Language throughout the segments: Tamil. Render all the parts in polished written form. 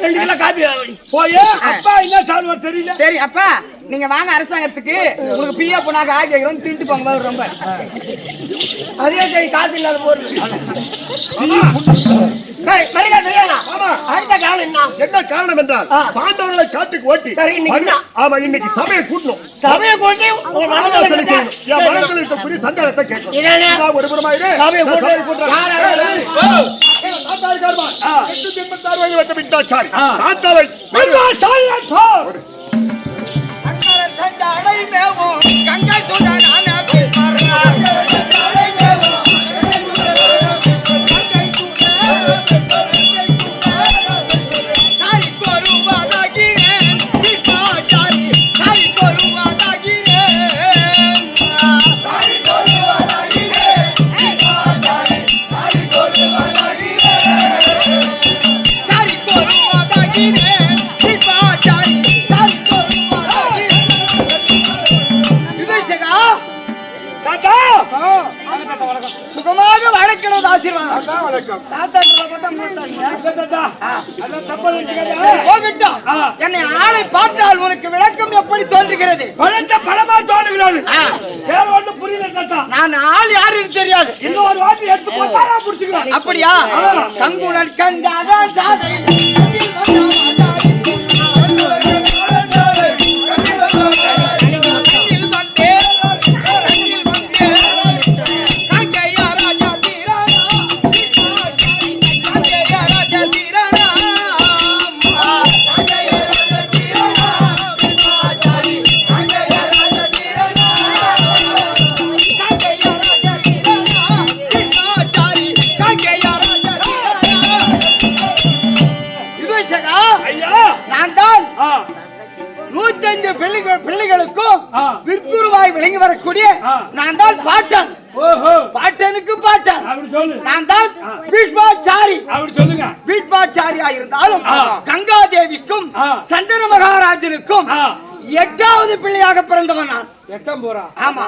2 கிலோ காபி போய் அப்பா என்ன சால்வார் தெரியல. சரி அப்பா நீங்க வாங்க அரசாங்கத்துக்கு உங்களுக்கு பிஏ போனாக்க ஆகிக்கிறோம் திண்டு போங்க ரொம்ப அதே சரி காசு இல்லாத போறது என்ன காரணம் என்றால் பாண்டவர்களை காட்டுக்கு ஓட்டி இன்னைக்கு சபையை கூட்டணும். சபையை கூட்டி சந்தேகத்தை கேட்கணும். ஒரு புறமாயிரு கங்கை சுகமாக வணக்கணும் ஆசீர்வாதம். என்னை ஆளை பார்த்தால் உனக்கு விளக்கம் எப்படி தோன்றுகிறது? பலமா தோன்றுகிறது. புரியல. நான் ஆள் யாருன்னு தெரியாது. இன்னொரு வாட்டி எடுத்து போட்டாரா புடிச்சுக்கலாம். அப்படியா? கங்குலன் கண்டாதா சாதை பிள்ளைகளுக்கும் விற்குருவாய் விளங்கி வரக்கூடிய நான் தான் பாட்டன். பாட்டனுக்கு பாட்டன் நான் தான் பீஷ்மாச்சாரி. பீஷ்மாச்சாரியா இருந்தாலும் கங்காதேவிக்கும் சந்தன மகாராஜனுக்கும் 8வது பிள்ளையாக பிறந்தவன் நான். 8ஆம் போறா? ஆமா.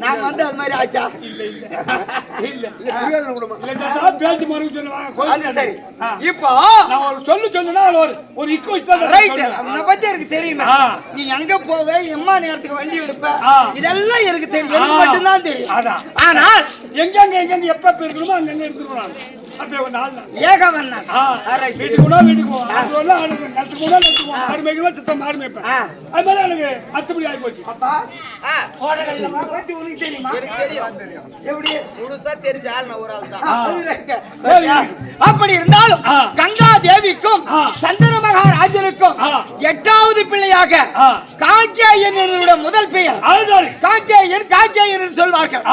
நான் வந்து அது மாதிரி ஆச்சா? சரி இப்போ சொல்லுனா ஒரு இக்கு பத்தி எனக்கு தெரியுமா? நீ எங்க போவ எம்மா நேரத்துக்கு வண்டி எடுப்ப இதெல்லாம் எனக்கு தெரியும். மட்டும்தான் தெரியும். ஆனால் எங்க எப்ப இருக்கணுமோ அங்க இருக்கணும். ஏகவன் வீட்டுக்கு அத்துப்படி ஆகி போச்சு. அப்படி இருந்தாலும் கங்கா தேவிக்கும் சந்தன மகாராஜனுக்கும் 8வது பிள்ளையாக காங்கேயனுடைய முதல் பெயர் காங்கேயன் என்று சொல்வார்கள்.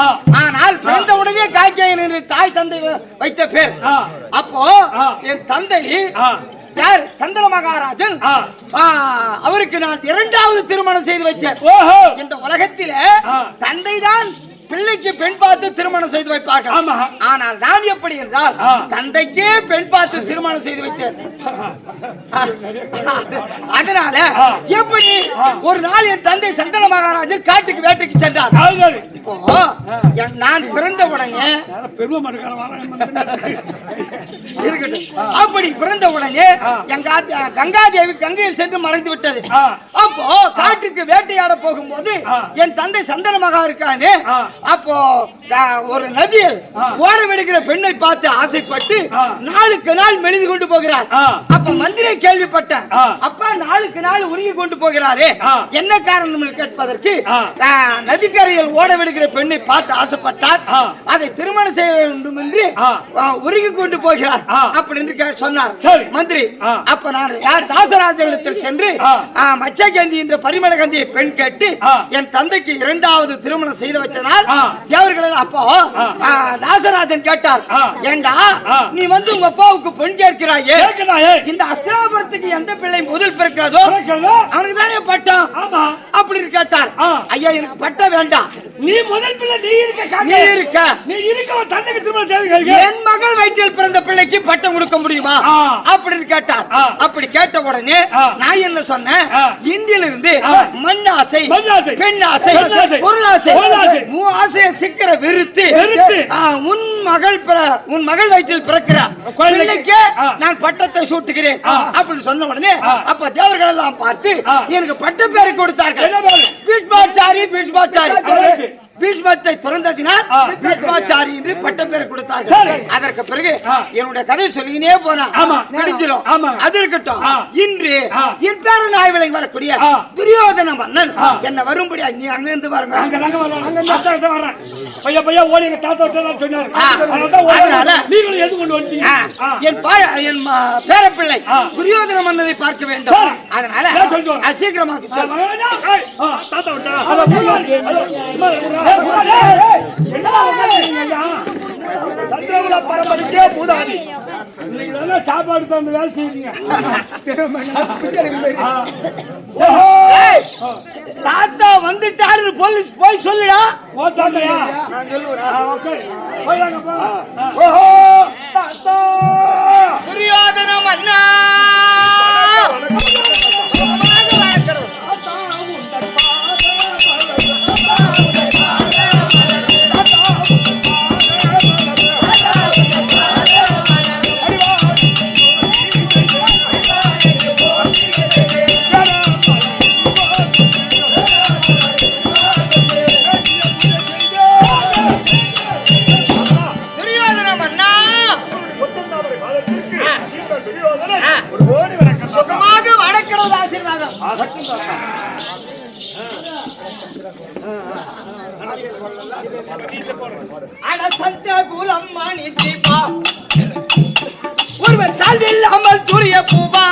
ஆனால் பிறந்த உடனே காங்கேயன் என்று தாய் தந்தை வைத்த பேர். அப்போ என் தந்தை யார்? சந்தன மகாராஜன். அவருக்கு நான் 2வது திருமணம் செய்து வைத்தேன். இந்த உலகத்திலே தந்தைதான் பிள்ளைக்கு பெண் பார்த்து திருமணம் செய்து வைப்பார்கள். ஆனால் நான் எப்படி என்றால் தந்தைக்கே பெண் பார்த்து திருமணம் செய்து வைத்தேன். அதனால எப்படி ஒரு நாள் என் தந்தை சந்தன மகாராஜன் காட்டுக்கு வேட்டைக்கு சென்றார். நான் பிறந்த உடனே அப்படி பிறந்த உடனே கங்காதேவி கங்கையில் சென்று மறைந்து விட்டது. அப்போ காட்டுக்கு வேட்டையாட போகும்போது என் தந்தை சந்தன மகா இருக்கானே அப்போ ஒரு நதியில் ஓட விடுகிற பெண்ணை பார்த்து ஆசைப்பட்டு நாளுக்கு நாள் மெலிந்து கொண்டு போகிறார். அப்ப மந்திரியை கேள்விப்பட்டேன். அப்பா நாளுக்கு நாள் உருகி கொண்டு போகிறாரே என்ன காரணம் கேட்பதற்கு நதிக்கரையில் ஓட விடுகிற பெண்ணை பார்த்து ஆசைப்பட்டார். அதை திருமணம் செய்ய வேண்டும் என்று உருகி கொண்டு போகிறார் அப்படின்னு சொன்னார் மந்திரி. அப்ப நான் யார் தாசராஜனிடத்தில் சென்று மச்சகந்தி என்ற பரிமள கந்தியை பெண் கேட்டு என் தந்தைக்கு 2வது திருமணம் செய்து வைத்தனால் தேவர்கள் அப்போ தாசராஜன் கேட்டார், ஏண்டா நீ வந்து உங்க அப்பாவுக்கு பெண் கேட்கிறாயே, இந்த அஸ்திராபுரத்துக்கு எந்த பிள்ளை முதல் பிறக்கிறதோ அவனுக்கு தானே பட்டம் அப்படின்னு கேட்டார். ஐயா எனக்கு பட்டம் வேண்டாம், நீ முதல் பிள்ளை நீ இருக்க தந்தைக்கு திருமணம் செய்து என் மகள் வயிற்றில் பிறந்த பிள்ளைக்கு பட்டம் கொடுக்க முடியுமா அப்படின்னு கேட்டார். அப்படி கேட்ட உடனே நான் என்ன சொன்னேன், இந்தியிலிருந்து மண் ஆசை, பெண் ஆசை, பொருளாசை, ஆசையை சிக்கிர வெறுத்து உன் மகள் வயிற்றில் பிறக்கிறார் பிள்ளைக்கு நான் பட்டத்தை சூட்டுகிறேன் அப்படின்னு சொன்ன உடனே அப்ப தேவர்கள் எல்லாம் பார்த்து எனக்கு பட்ட பேரை கொடுத்தார்கள். பீஷ்மாச்சாரி பீஷ்மாச்சாரி பீஷ்மத்தை துறந்ததினால் பீஷ்மாச்சாரி என்று பட்டம் பேர் கொடுத்தார்கள். அதற்கு பிறகு என்னுடைய கதை சொல்லினே போனா நடிச்சிடும். அது இருக்கட்டும். இன்று என் பேர நாய்விலை வரக்கூடிய துரியோதன மன்னன் என்ன வரும்படியா நீ அங்க இருந்து பாருங்க. என் பேரப்பிள்ளை துரியோதன மன்னனை பார்க்க வேண்டும். அதனால சீக்கிரமாக சாப்பாடு தந்து வேலை செய்வீங்க. தாத்தா வந்துட்டாரு போலீஸ் போய் சொல்லுடா. துரியோதன மன்னா சுகமாக வடக்கிடது ஆசீர்வாதம். ஒருவர் சால்வில்லாமல் துரிய பூபா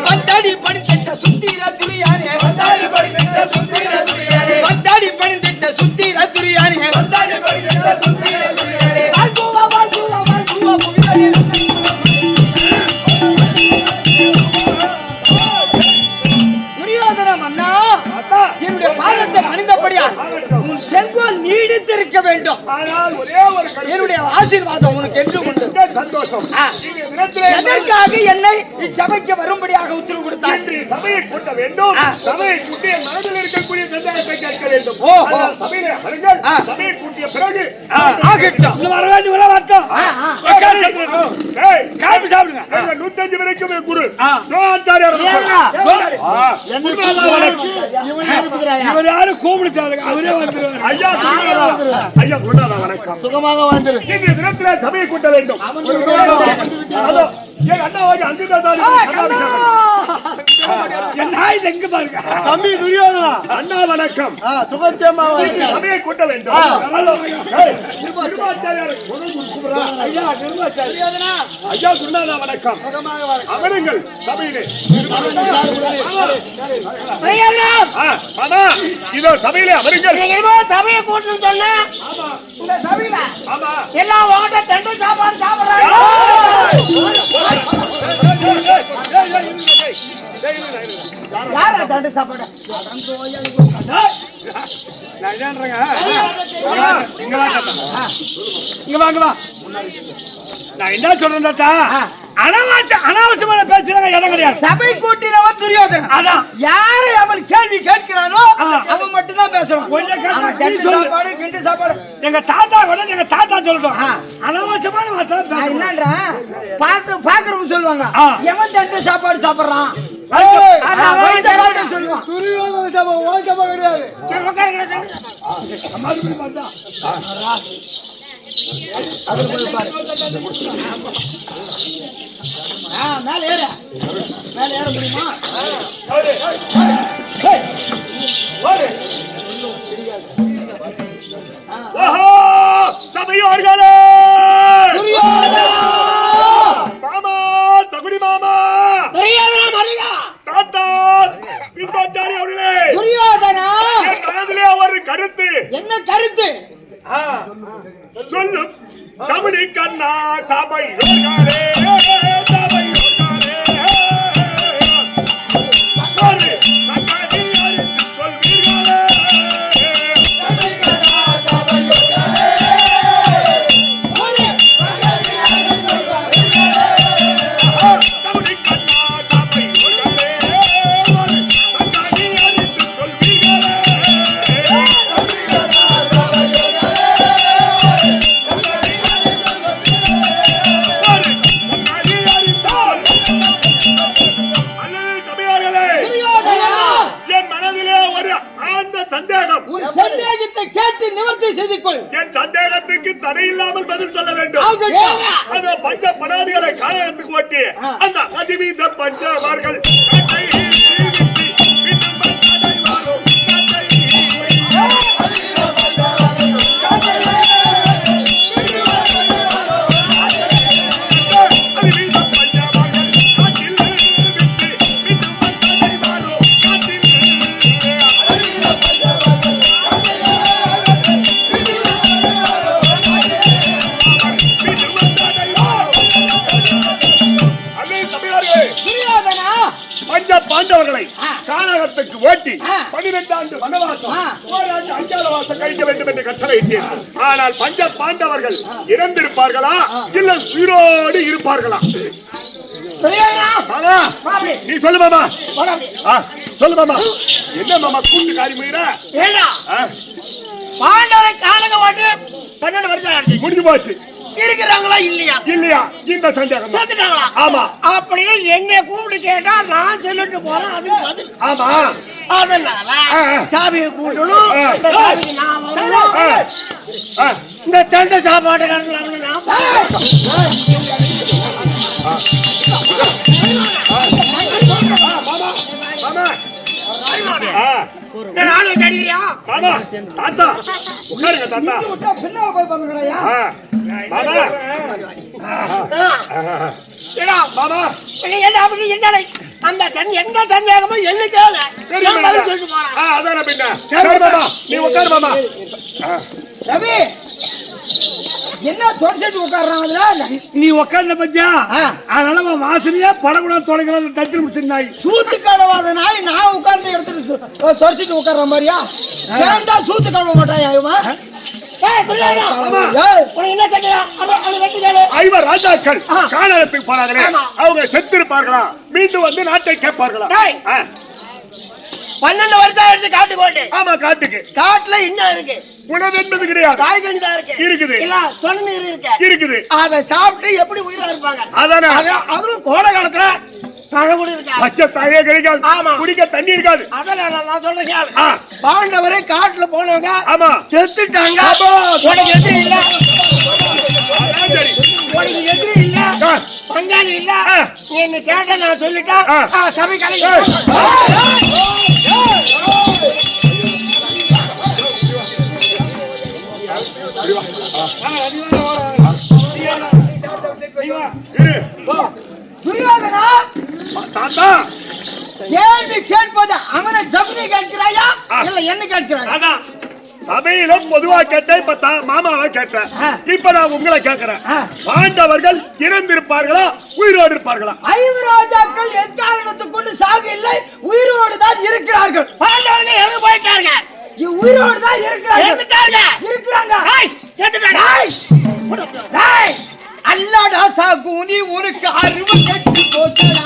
வந்தாடி பணித்திட்ட சுத்தீர துரியானே வந்தாடி பணித்திட்ட சுத்தீர துரியானே வந்தாடி பணித்திட்ட சுத்தீர துரியானே வந்தாடி பணித்திட்ட சுத்தீர துரியானே வாழ்வா வாழ்வா வாழ்வா புவிதே. துரியோதன மன்னா என்னுடைய பாதத்தை அணிந்தபடியா உன் செங்கோல் நீடித்திருக்க வேண்டும். என்னுடைய ஆசீர்வாதம் உனக்கு என்று உண்டு. சந்தோஷம். எதற்காக என்னை இச்சபைக்கு வரும்படியாக உத்தரவு கொடுத்தார்? சபையை கூட்ட வேண்டும். சபையை கூட்டிய மனதில் இருக்கக்கூடிய சந்தேகத்தை கேட்க வேண்டும். சபையிலே வருங்கள். சபையை கூட்டிய பிறகு ஆகட்டும். வர வேண்டிய வர வரட்டும். காபி சாப்பிடுங்க. 105 வரைக்கும் குரு ஆச்சாரியார் இவர் யாரு கூப்பிடுறாரு? அவரே வந்துருவாரு. ஐயா ஐயா குருநாதா வணக்கம். சுகமாக வாழ்ந்திரு. இன்றைய தினத்திலே சபையை கூட்ட வேண்டும். என் அண்ணாவாகி அங்குதாதாரி என் நாய் எங்க பாருங்க. தம்பி துரியோதனா அண்ணா வணக்கம். சுகச்சேமா சபையை கூட்ட வேண்டும். ஐயா குருநாதா வணக்கம். அமருங்கள் சபையிலே. இதோ சபையிலே அமருங்கள். சபையை கூட்டணும் சொன்ன இந்த சபையில எல்லாம் வாட்ட தண்டு சாப்பாடு சாப்பிடுறாங்க. யாரா தண்டு சாப்பாடு? இங்க வாங்க வா. நான் என்ன சொல்றேன் அனாவசியமான பேசுறாங்க. இடம் கிடையாது. சபை கூட்டினவன் துரியோதனன். அதான் யாரு அவன் கேள்வி கேட்கிறானோ அவன் மட்டும் தான் பேசுவான். சாப்பாடு கிண்டு சாப்பாடு எங்க தாத்தா கூட எங்க தாத்தா சொல்றோம். அனாவசியமான வார்த்தை என்னன்றா பாக்குறவங்க சொல்லுவாங்க எவன் தண்டு சாப்பாடு சாப்பிடுறான் சொல்லுவான். துரியோதன சபை உன் சபை கிடையாது. மேல ஏற முடியுமா? சபையோர்களே மாமா தகுடி மாமா தாத்தா பிந்தாச்சாரி அவர்களே துரியோதனா மனதிலே ஒரு கருத்து. என்ன கருத்து? சொல்லும் கபடி கண்ணா சபையோர்களே நிவர்த்தி செய்து கொள். என் சந்தேகத்துக்கு தடையில்லாமல் பதில் சொல்ல வேண்டும். அந்த பஞ்ச படாதிகளை காலகத்துக்கு ஓட்டி அந்த அதிவீத பஞ்சவர்கள் பாண்டவர்களை கானகத்துக்கு ஓட்டி 12 ஆண்டு வனவாசம், ஓராண்டு அஞ்ஞானவாசம் கழிக்க வேண்டும் என்று கட்டளையிட்டேன். ஆனால் பஞ்ச பாண்டவர்கள் இறந்திருப்பார்களா இல்ல உயிரோடு இருப்பார்களா? நீ சொல்லு மாமா. சொல்லு மாமா. என்ன மாமா கூட்டு காரியமுயிரா? பாண்டவரை கானகம் ஓட்டு 12 வருஷம் முடிஞ்சு போச்சு. இருக்கிறாங்களா இல்லையா? இல்லையா? இந்த சந்தேகம் செத்துட்டாங்களா? ஆமா. அப்படின்னு என்ன கூப்பிட்டு கேட்டா நான் சொல்லிட்டு போறேன். அது பதில். ஆமா. அதனால சாமியை கூட்டணும், இந்த தண்டை சாப்பாடு நானும் அடிக்கிறியா? தாத்தா உட்காருங்க தாத்தா. சின்ன போய் பண்ணுங்கய்யா. அந்த எந்த சந்தேகமும் என்ன கேளு. அதான் நீ உட்காரு மாமா. ரவி என்ன தொடச்சிட்டு உட்கார்றான்? நீ உட்கார்ந்த பத்தியா? அதனால வாசனையா படகுடம் தொடங்கிறது தச்சு முடிச்சிருந்தாய். சூத்து கழுவாத நாய் நான் உட்கார்ந்த இடத்துல தொடச்சிட்டு உட்கார்ற மாதிரியா? ஏன்டா சூத்து கழுவ மாட்டாயா இவன்? ராஜாக்கள் கானகத்துக்கு போனாங்களே, அவங்க செத்திருப்பார்களா மீண்டும் வந்து நாட்டை கேட்பார்களா? 12 வருஷம் ஆயிடுச்சு காட்டுக்கு ஓட்டு. ஆமா, காட்டுக்கு. காட்டுல இன்னும் இருக்கு. உணவு என்பது கிடையாது. காய்கறி தான் இருக்கு. இருக்குது. இல்ல சொன்ன நீர் இருக்கு. இருக்குது. அத சாப்பிட்டு எப்படி உயிரா இருப்பாங்க? அதானே. அதுவும் கோடை காலத்துல தழகுடி இருக்காது. பச்சை தழையே கிடைக்காது. ஆமா. குடிக்க தண்ணி இருக்காது. அதான் நான் சொல்றேன். பாண்டவரே காட்டுல போனவங்க ஆமா செத்துட்டாங்க. உனக்கு எதிரி இல்ல. உனக்கு எதிரி இல்ல. பஞ்சாலி இல்ல. நீ என்ன கேட்ட நான் சொல்லிட்டேன். சபை கலை கேள்வி கேட்பது அவனை ஜப்னி கேட்கிறாயா இல்ல என்ன கேட்கிறாயா? சபையிலும் பொதுவா கேட்டேன். இப்ப மாமாவை கேட்டேன். இப்ப நான் உங்களை கேட்கிறேன். பாண்டவர்கள் இறந்திருப்பார்களா உயிரோடு இருப்பார்களா? 5 ராஜாக்கள் எக்காரணத்துக்கு கொண்டு சாக இல்லை, உயிரோடு தான் இருக்கிறார்கள். பாண்டவர்கள் இறந்து போயிட்டாங்க. உயிரோடு தான் இருக்கிறாங்க. அல்லடா சாகுனி உனக்கு அருவ கட்டி போச்சடா.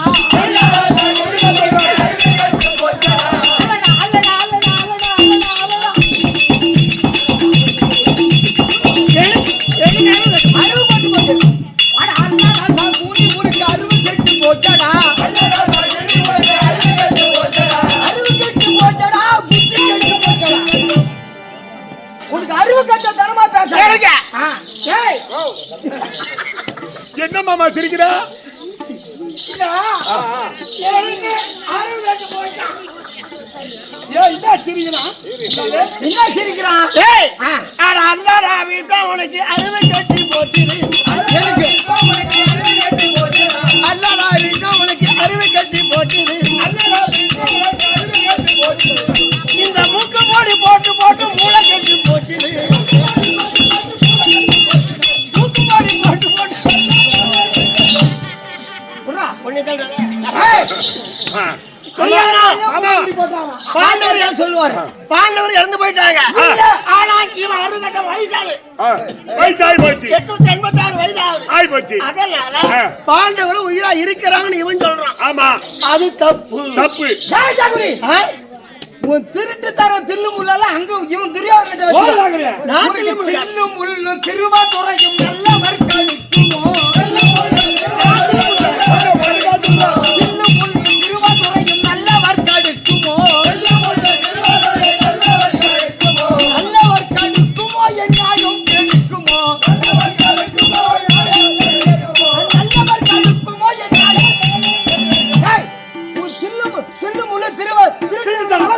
என்ன மாமா சிரிக்கிற? என்ன சிரிக்கிறான்? உனக்கு அறுவை கட்டி போச்சு. அல்லடா வீட்டா உனக்கு அறுவை கட்டி போச்சு. இந்த மூக்கு போடி போட்டு போட்டு மூளை கட்டி போச்சு. மூக்கு போடி போட்டு போட்டு பாண்டவர் சொல்லுவாரு. பாண்டவர் இறந்து போயிட்டாங்க. ஆனா இவன் அறுகட்ட வயசாளு. வயசாகி போச்சு. 886 வயசு ஆகி போச்சு. அதனால பாண்டவர் உயிரா இருக்கிறாங்கன்னு இவன் சொல்றான். ஆமா, அது தப்பு. தப்பு. உன் திருட்டு தர தில்லு முள்ளால அங்க இவன் துரியோதனட்ட வச்சு நான் தில்லு முள்ளு திருவா துறையும் நல்ல வர்க்கணிக்குமோ. நல்ல வர்க்கணிக்குமோ. என் நியாயம் கேட்குமோ நல்லவர் கடுக்குமோ என் நியாயம்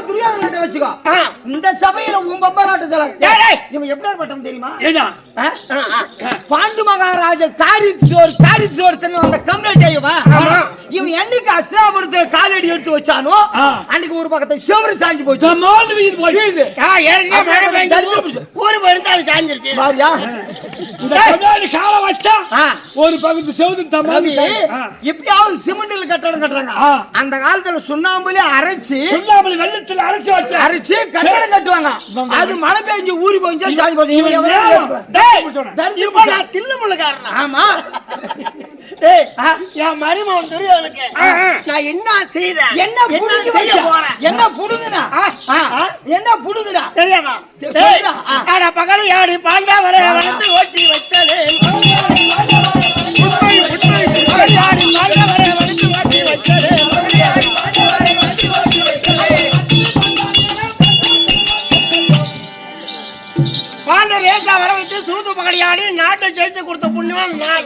துரியோதனை வச்சுக்கோ. இந்த சபையில உன் பம்பராட்ட சொல்ல இவன் எப்படி பட்டம் தெரியுமா? பாண்டு மகாராஜ காரிச்சோர் அந்த கம்யூனிட்டி இவன் என்னைக்கு அஸ்திராபுரத்துல காலடி எடுத்து வச்சானோ அன்னைக்கு ஒரு பக்கத்தை சிவரு சாஞ்சி போச்சு. ஊரு போயிருந்தாலும் சாஞ்சிருச்சு இந்த கண்ணாடி கால வச்சா ஒரு பக்கத்து செவுது தம்மாடி எப்படியாவது சிமெண்ட்ல கட்டடம் கட்டுறாங்க. அந்த காலத்துல சுண்ணாம்புல அரைச்சு வெள்ளத்துல அரைச்சு கட்டடம் கட்டுவாங்க. அது மழை பெஞ்சு ஊறி போஞ்சா சாஞ்சி போச்சு. ஆமா என் மருமகன் துரியோதனுக்கு நான் என்ன செய்தேன்? என்ன புடுங்குனா தெரியாமா? பகலை ஆடி பாண்டா வர வளர்ந்து ஓட்டி வச்சலே ஆடி பாண்டா வர வளர்ந்து ஓட்டி வச்சலே பாண்டவர் ஏசா வர வைத்து சூது பகலியாடி நாட்டை ஜெயிச்சு கொடுத்த புண்ணியவன் நான்.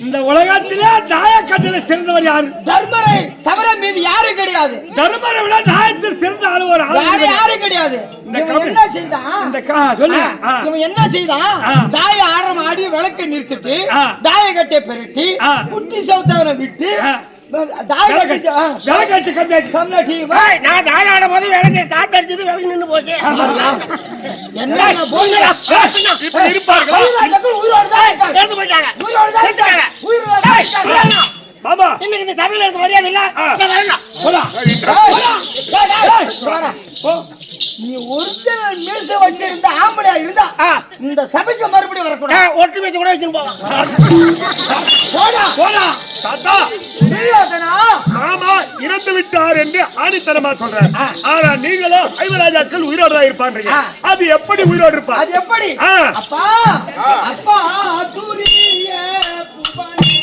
இந்த உலகத்தில நாயக்கட்டில சிறந்தவர் யாரு? தர்மரை தவிர மீது யாரும் கிடையாது. தர்மரை விட நாயத்தில் சிறந்த ஆளு ஒரு ஆளு யாரும் கிடையாது. என்ன செய்தான் சொல்லு. இவன் என்ன செய்தான்? தாய ஆடம் ஆடி விளக்கை நிறுத்திட்டு தாய கட்டை பெருட்டி குட்டி சவுத்தவரை விட்டு காத்தடிச்சது விளக்கு நின்று போச்சு. இன்னைக்கு இந்த சபையில இருக்க மரியாதை இல்ல. நீ ஒரிஜினல் மீச வச்சிருந்த ஆம்பளையா இருந்தா இந்த சபைக்கு மறுபடியும் வரக்கூடாது. ஒட்டு மீச கூட வச்சுன்னு போவான். ஆமா இறந்து விட்டார் என்று ஆணித்தரமா சொல்றாரு. ஆனா நீங்களும் ஐவராஜாக்கள் உயிரோடு தான் இருப்பாங்க. அது எப்படி உயிரோடு இருப்பா? அது எப்படி? அப்பா அப்பா துரிய புபானே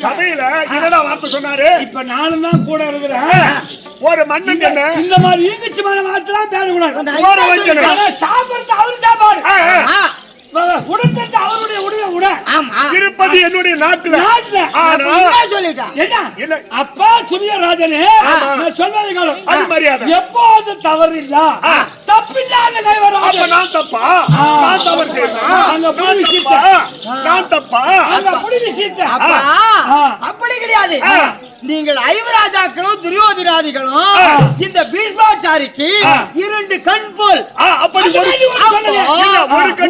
சபையில என்னடா வார்த்தை சொன்னாரு? இப்ப நானும் தான் கூட இருக்கிறேன். ஒரு மன்னன் என்ன இந்த மாதிரி ஈங்கச்சிமான வார்த்தைலாம் பேசக்கூடாது. சாப்பிடுறது அவரு சாப்பாடு, உடத்தட்டு அவருடைய உடைய உட. இருப்பது என்னுடைய நாட்டுல. என்ன அப்பா துரியராஜனே சொல்வதை காலம் அது மரியாதை. எப்போது தவறு இல்ல தப்பில்லாத கைவரும். அப்ப நான் தப்பா? நான் தவறு செய்யறேன். நான் தப்பா? அப்படி கிடையாது. நீங்கள் ஐவராஜாக்களும் துரியோதனாதிகளும் இந்த பீஷ்மாச்சாரிக்கு இரண்டு கண் போல். அப்படி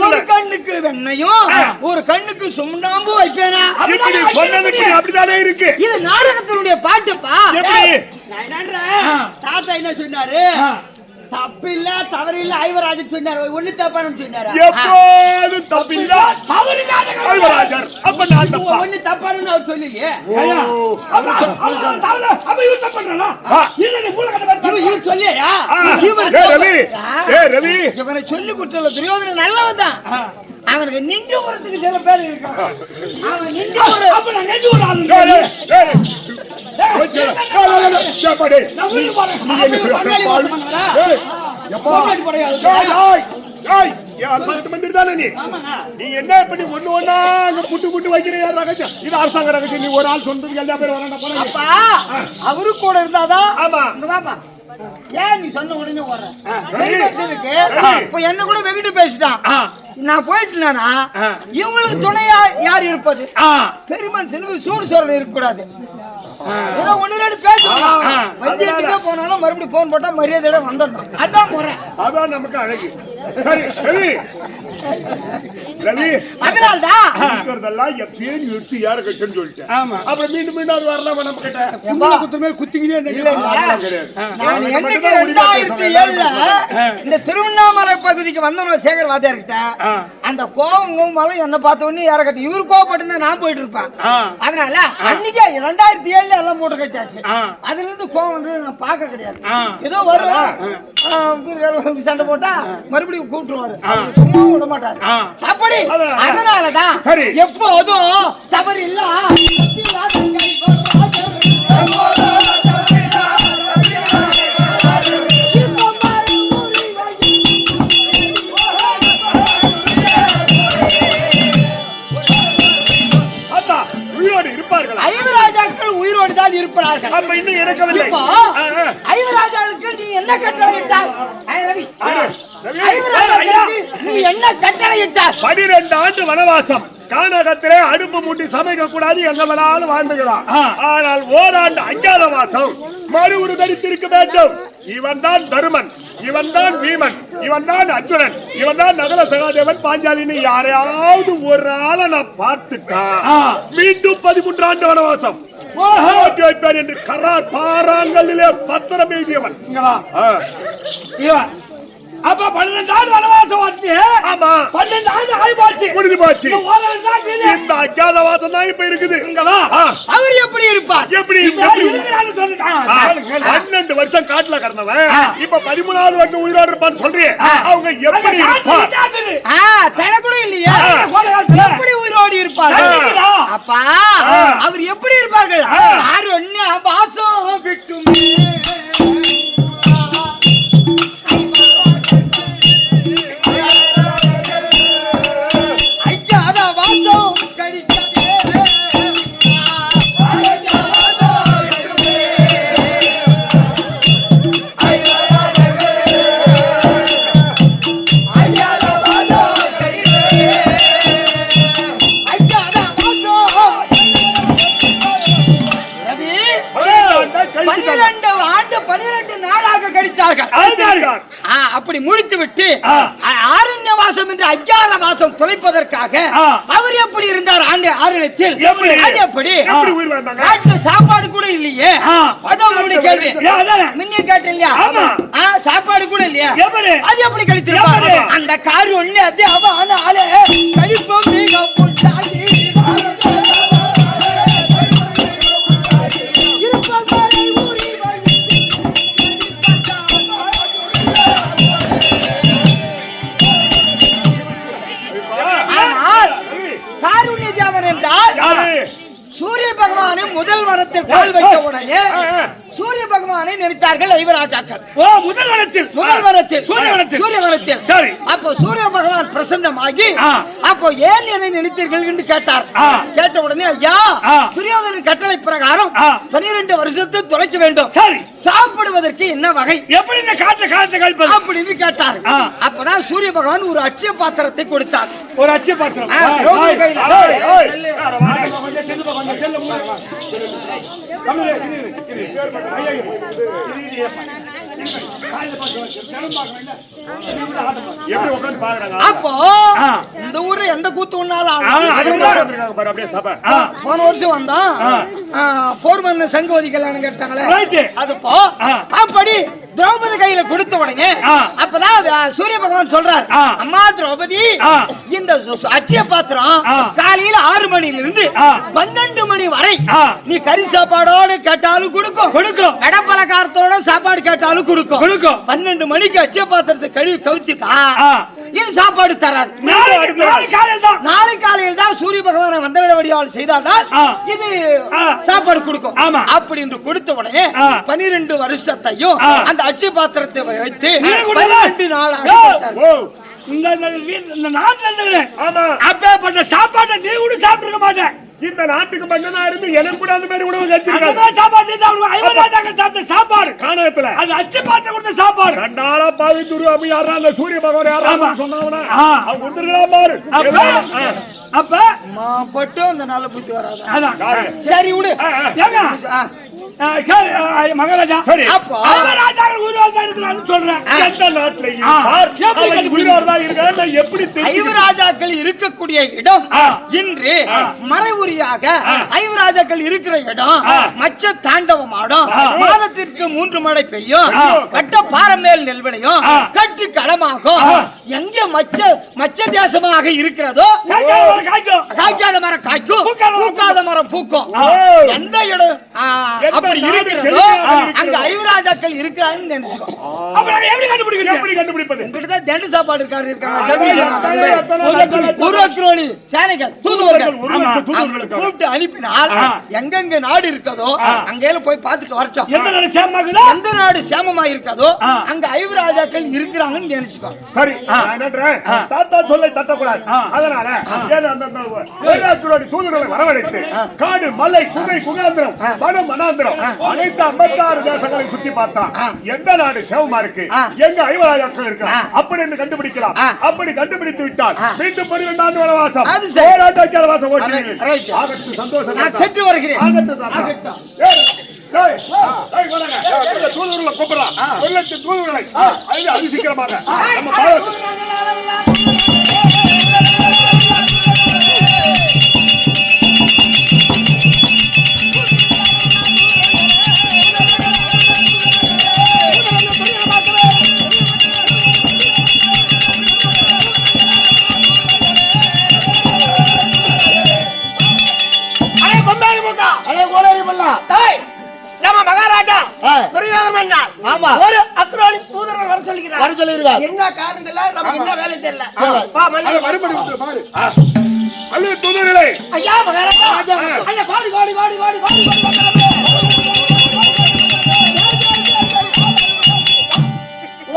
ஒரு கண்ணுக்கு வெண்ணையும் ஒரு கண்ணுக்கு சுண்ணாம்பு வைப்பேனா? அப்படிதானே இருக்கு. இது நாடகத்தினுடைய பாட்டுப்பா. தாத்தா என்ன சொன்னாரு? தப்பில்ல தவறில்ல ஐவராஜன் சொன்னார். ஒண்ணு தப்பானு சொன்னாரு. எப்போதும் தப்பில்ல தவறில்லாத ஐவராஜர். அப்ப நான் தப்பா? ஒண்ணு தப்பானு அவர் சொல்லலையே. அப்ப இவர் தப்பறனா? இல்ல நீ மூல கட்ட பாரு. இவர் சொல்லியா? ரவி இவரை சொல்லி குற்றல. துரியோதனன் நல்லவன் தான். அவனுக்கு நின்று வரதுக்கு சில பேர் இருக்காங்க. அவன் நின்று வர அப்ப நான் நெஞ்சு விடாது. நீ என்ன பண்ணி ஒண்ணு ஒண்ணா புட்டு புட்டு வைக்கிறீங்க? இது அரசாங்க ரகசியம். நீ ஒரு ஆள் சொந்தம் எல்லா பேர் வர அவரு கூட இருந்தாதான். ஆமா ஏன் நீ சொன்ன உடனே வர்ற? இப்ப என்ன கூட வெகிட்டு பேசிட்டான். நான் போயிட்டுனா இவங்களுக்கு துணையா யார் இருப்பது? பெருமான் செல்வி சூடு சோழன் இருக்க கூடாது. ஏதோ ஒண்ணு ரெண்டு பேசலாம். மத்தியத்துக்கே போனாலும் மறுபடியும் போன் போட்டா மரியாதையோட வந்துடணும். அதான் முறை. அதான் நமக்கு அழகு. சரி ரவி, ரவி அதனால்தான் இருக்கிறதெல்லாம் எப்பயும் நிறுத்தி யார கட்டுன்னு சொல்லிட்டேன். அப்புறம் மீண்டும் மீண்டும் அது வரலாம் நம்ம கிட்ட. குத்துமே குத்திக்கிட்டே நான் என்னைக்கு 2007 இந்த திருவண்ணாமலை பகுதிக்கு வந்தவங்க சேகர் வாத்தியார் கிட்ட அந்த கோவம் என்ன பார்த்த உடனே யார கட்டி இவரு கோவப்பட்டு நான் போயிட்டு இருப்பேன். அதனால அன்னைக்கு 2007 எல்லாம் போட்டு கட்டாச்சு. அதுல இருந்து கோவம் வந்து நான் பார்க்க கிடையாது. ஏதோ வரும் சண்டை போட்டா மறுபடியும் கூப்பிட்டுருவாரு, சும்மா விட மாட்டாரு. அப்படி அதனாலதான் எப்போதும் தவறு இல்ல ஐவராஜாக்கள் உயிரோடு தான் இருப்பார்கள். ஐவராஜாவுக்கு நீ என்ன கட்டளை இட்டாய்? நீ என்ன கட்டளை இட்டாய்? 12 ஆண்டு வனவாசம். கானகத்திலே அடுப்பு மூட்டி சமைக்க கூடாது, எங்க வேணாலும் வாழ்ந்துக்கலாம். ஆனால் ஓராண்டு அஞ்ஞாதவாசம் மறு ஒரு தரித்திருக்க வேண்டும். இவன் தான் தருமன், இவன் தான் வீமன், இவன் தான் அர்ஜுனன், இவன் தான் நகர சகாதேவன், பாஞ்சாலின்னு யாரையாவது ஒரு ஆளை நான் பார்த்துட்டான் மீண்டும் 13 ஆண்டு வனவாசம் வைப்பேன் என்று கரார் பாறாங்கல்லிலே பத்திரம் எழுதியவன். அப்ப 12 ஆண்டு வனவாசம் வந்து 12 ஆண்டு ஆகி போச்சு, முடிஞ்சு போச்சு. இந்த அஞ்ஞாதவாசம் தான் இப்ப இருக்குது. அவர் எப்படி இருப்பார்? எப்படி 12 வருஷம் காட்டுல கடந்தவன் இப்ப 13வது வருஷம் உயிரோடு இருப்பான்னு சொல்றேன். அவங்க எப்படி இருப்பார்? தனக்குள்ள இல்லையா எப்படி உயிரோடு இருப்பார்? அப்பா அவர் எப்படி இருப்பார்கள்? அருண்ய வாசம் விட்டும் அப்படி முடித்து விட்டு ஆரண்ய வாசம் என்று அஞ்ஞான வாசம் தொலைப்பதற்காக அவர் எப்படி இருந்தார்? ஆண்டு ஆரண்யத்தில் எப்படி காட்டுல சாப்பாடு கூட இல்லையே. கேள்வி முன்னே கேட்ட இல்லையா? சாப்பாடு கூட இல்லையா? அது எப்படி கழித்திருப்பார்? அந்த கார் ஒண்ணு அது அவ ஆளே கழிப்போம் சூரிய பகவானை முதல் வரத்தில் கால் வைக்க உடனே சூரிய பகவானை நினைத்தார்கள் ஐவராஜாக்கள். முதல் வரத்தில் சூரிய வரத்தில் சரி. அப்போ சூரிய பகவான் பிரசன்னமாகி அப்போ ஏன் என்னை நினைத்தீர்கள் என்று கேட்டார். கேட்ட உடனே ஐயா துரியோதனன் கட்டளை பிரகாரம் 12 வருஷத்தை தொலைக்க வேண்டும். சரி. சாப்பிடுவதற்கு என்ன வகை? எப்படி இந்த காலத்தை கழிப்பது அப்படின்னு கேட்டார். அப்பதான் சூரிய பகவான் ஒரு அட்சய பாத்திரத்தை கொடுத்தார். ஒரு அட்சய பாத்திரம் அப்போ இந்த ஊர்ல எந்த கூத்து ஒன்னாலும் போன வருஷம் வந்தோம் போர் மன்ன சங்கோதி கல்யாணம் கேட்டாங்களே அதுப்போ அப்படி திரௌபதி கையில கொடுத்த உடனே அப்பதான் சூரிய பகவான் சொல்றார், அம்மா திரௌபதி இந்த அட்சய பாத்திரம் காலையில 6 மணியிலிருந்து 12 மணி வரை நீ கறி சாப்பாடோடு கேட்டாலும் கொடுக்கும், கடப்பலக்காரத்தோட சாப்பாடு கேட்டாலும் கொடுக்கும். 12 மணிக்கு அட்சய பாத்திரத்தை கழுவி கவுத்திட்டா இது சாப்பாடு தராது. நாளை காலையில் தான் சூரிய பகவானை வந்தவிட வடிவால் செய்தால்தான் இது சாப்பாடு கொடுக்கும். அப்படி என்று கொடுத்த உடனே 12 வருஷத்தையும் அந்த அட்சய பாத்திரத்தை வைத்து 12 நாளாக இந்த நாட்டுல அப்பேற்பட்ட சாப்பாட்டை நீ கூட சாப்பிட்டு மாட்டேன். இந்த நாட்டுக்கு மன்னனா இருந்து எனக்கு கூட அந்த மாதிரி உணவு கிடைச்சிருக்காது. சாப்பாடு சாப்பாடு காணகத்துல அது அச்சு பாத்திர கொடுத்த சாப்பாடு சண்டாளா பாவி துரு அப்படி யாரா அந்த சூரிய பகவான் யாரா சொன்னாங்கன்னா அவங்க கொடுத்துருக்கலாம் பாரு. அப்ப பட்டும் அந்த நல்ல புத்தி வராது. அதான் சரி விடு. ஏங்க மகாராஜா சரி அப்போ மகாராஜாக்கள் உயிரோடு தான் இருக்கிறான்னு சொல்றேன். எந்த நாட்டிலையும் அவன் உயிரோடு தான் இருக்கான்னு நான் எப்படி தெரியும்? ஐவராஜாக்கள் இருக்கக்கூடிய இடம் இன்று மறைவுரியாக ஐவராஜாக்கள் இருக்கிற இடம் மச்ச தாண்டவம் ஆடும். மாதத்திற்கு 3 மழை பெய்யும். கட்ட பாரமேல் நெல் விளையும். கட்டு களமாகும். எங்க மச்ச தேசமாக இருக்கிறதோ காய்க்காத மரம் காய்க்கும், பூக்காத மரம் பூக்கும். எந்த இடம் அப்படி இருக்கிறதோ அங்க ஐவராஜாக்கள் இருக்கிறான்னு நினைச்சுக்கோ. எப்படி கண்டுபிடிப்பது? உங்ககிட்ட தண்டு சாப்பாடு இருக்காங்க. சேனைகள் தூதுவர்கள் கூப்பிட்டு அனுப்பினால் எங்கெங்க நாடு இருக்கதோ அங்கேயில போய் பார்த்துட்டு வரட்டும். எந்த நாடு சேமமா இருக்கதோ அங்க ஐவராஜாக்கள் இருக்கிறாங்கன்னு நினைச்சுக்கோ. சரி தாத்தா சொல்லை தட்டக்கூடாது. அதனால தூதுகளை வரவழைத்து காடு மலை குகை குகாந்திரம் வனம் வனாந்திரம் அனைத்து 56 தேசங்களை சுத்தி பார்த்தா எந்த நாடு சேவமா இருக்கு, எங்க ஐவராஜாக்கள் இருக்கு அப்படின்னு கண்டுபிடிக்கலாம். அப்படி கண்டுபிடித்து விட்டால் மீண்டும் 12 ஆண்டு வனவாசம் போராட்ட வாசம் ஓட்டுவீர்கள். சந்தோஷம். நான் சென்று வருகிறேன். தூதுவர்களை கூப்பிடலாம். தூதுவர்களை அதிசீக்கிரமாக நம்ம மகாராஜா துரியோதனன் ஒரு அக்ரோனி தூதரை வர சொல்லிக்கிறார். என்ன காரணத்துல நமக்கு என்ன வேலை தெரியல. தூதுவர்களே ஐயா மகாராஜா ஐயா கோடி கோடி கோடி கோடி கோடி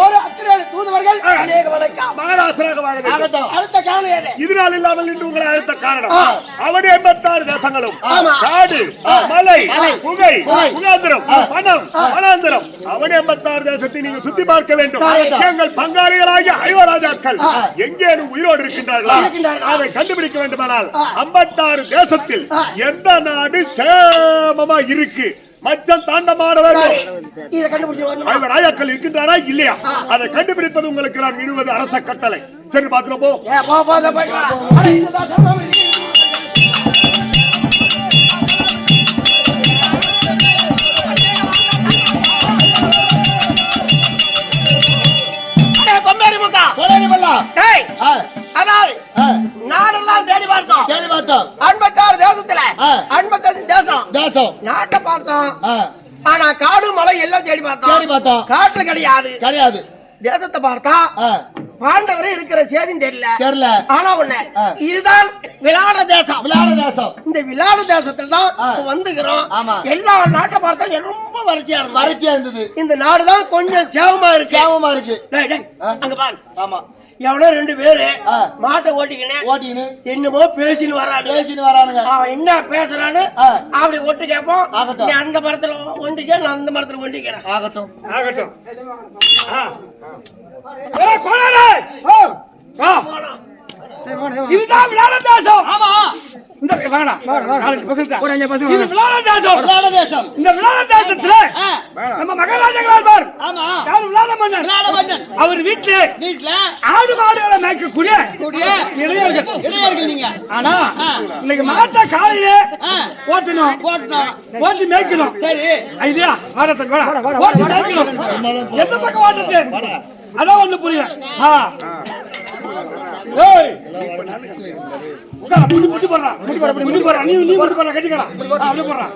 ஒரு அக்ரோனி தூதுவர்கள் அநேக வணக்கம். மகாராஜராக வாழ வேண்டும். அடுத்த காரணம் எது? இதனால் இல்லாமல் இன்று உங்களை அழைத்த காரணம் அவனுடைய 86 தேசங்களும் காடு மலை குகை குகாந்திரம் வனம் வனாந்திரம் அவனுடைய 86 தேசத்தை நீங்க சுத்தி பார்க்க வேண்டும். எங்கள் பங்காளிகளாகிய ஐவராஜாக்கள் எங்கேனும் உயிரோடு இருக்கின்றார்களா அதை கண்டுபிடிக்க வேண்டுமானால் 56 தேசத்தில் எந்த நாடு சேமமா இருக்கு மச்சம் தாண்டமானவர்கள் ராஜாக்கள் இருக்கின்றாரா இல்லையா அதை கண்டுபிடிப்பது உங்களுக்கு நான் விடுவது அரச கட்டளை. சரி பாத்துட்டு போ. அதாவது நாடெல்லாம் தேடி பார்த்தோம் 56 தேசத்துல 55 தேசம் நாட்டை பார்த்தோம். ஆனா காடு மலை எல்லாம் தேடி பார்த்தோம். காட்டுல கிடையாது. தேசத்தை பார்த்தா பாண்டவரே இருக்கிற சேதியும் தெரியல. ஆனா ஒண்ணு இதுதான் விளாட தேசம். இந்த விளாட தேசத்துல தான் வந்துக்கிறோம். எல்லா நாட்டை பார்த்தா ரொம்ப வறட்சியா இருந்தது. இந்த நாடுதான் கொஞ்சம் சேவமா இருக்கு. அங்க பாரு. ஆமா எவ்வளவு 2 பேரு மாட்டை ஓட்டிக்கின்னு என்னமோ பேசின்னு வரானுங்க. அவன் என்ன பேசுறான்னு அப்படி ஒட்டு கேட்போம். நீ அந்த மரத்துல ஒண்டிக்க, நான் அந்த மரத்துல ஒண்டிக்கிறேன். ஆகட்டும். இதுதான் விளையாட தேசம். ஆமா இந்த வேணாம் இது விளையாட தேசம். இந்த விளையாட தேசத்துல நம்ம மகாராஜாக்கள் பார். ஆமா யார் விளையாட மன்னன் அவர் வீட்ல ஆடு மாடுகளை மேய்க்கக்கூடிய இளைஞர்கள் நீங்க. ஆனா இன்னைக்கு மாட்டை காலையில ஓட்டி மேய்க்கணும். சரி ஐடியா ஓட்டி மேய்க்கணும். எந்த பக்கம் ஓட்டுறது அதான் ஒண்ணு புரியல. முட்டி போடுறான் நீ முட்டி போடுற கட்டிக்கலாம் அப்படி போடுறான்.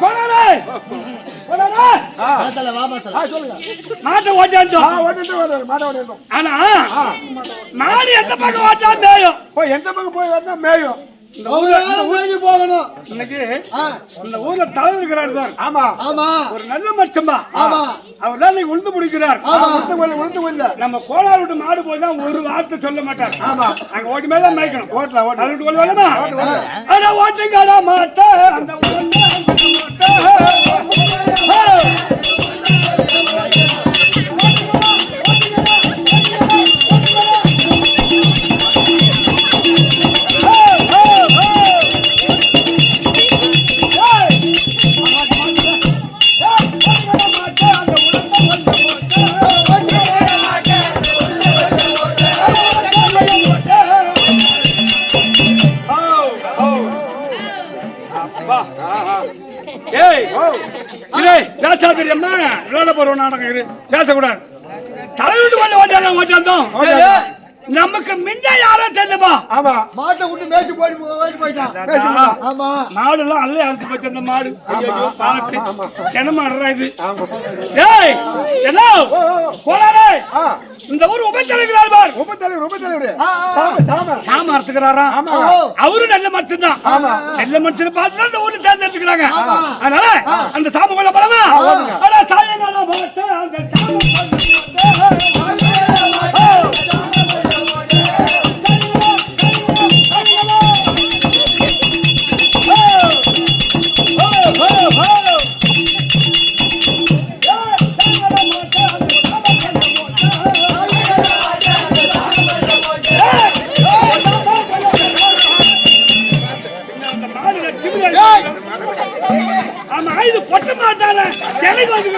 கோனாரே கோனாரே மாசல வா மாசல சொல்லுங்க மாட்ட ஓட்டாந்தோம் மாட்ட ஓட்டிருக்கோம். ஆனா மாடு எந்த பக்கம் ஓட்டா மேயும் எந்த பக்கம் போய் வரணும் மேயும். போகணும் இன்னைக்கு இந்த ஊர்ல தலைவர் இருக்கிறார் பார். ஆமா ஆமா ஒரு நல்ல மச்சம்பா. ஆமா அவர் தான் இன்னைக்கு உளுந்து முடிக்கிறார். உளுந்து நம்ம கோலார் விட்டு மாடு போய் ஒரு வார்த்தை சொல்ல மாட்டார். ஆமா அங்க ஓட்டி மேல தான் மேய்க்கணும். ஓட்டலாம் அது விட்டு கொள்ள வேணுமா? அட ஓட்டுங்கடா மாட்ட அந்த பேசக்கூடாது. தலைவிட்டு கொண்டு ஓட்டாலும் ஓட்டாந்தோம். நமக்கு முன்ன யாரோ தெரியுமா? ஆமா மாட்டை விட்டு மேய்ச்சி போயிட்டான். ஆமா மாடு எல்லாம் அல்ல அறுத்து போச்சு. அந்த மாடு பார்த்து செனமாடுறா இது. ஏய் என்ன போறாரே இந்த ஊர் உபத்தலைகிறார் பார். உபத்தலைவர் சாம அறுத்துக்கிறாரா? அவரு நல்ல மனுஷன் தான். நல்ல மனுஷன் பார்த்து அந்த ஊர்ல தேர்ந்தெடுத்துக்கிறாங்க. அதனால அந்த சாம கொள்ள போறமா? அட சாயங்காலம் போட்டு அந்த பொட்ட மாட்டான சென்னைக்கு வந்து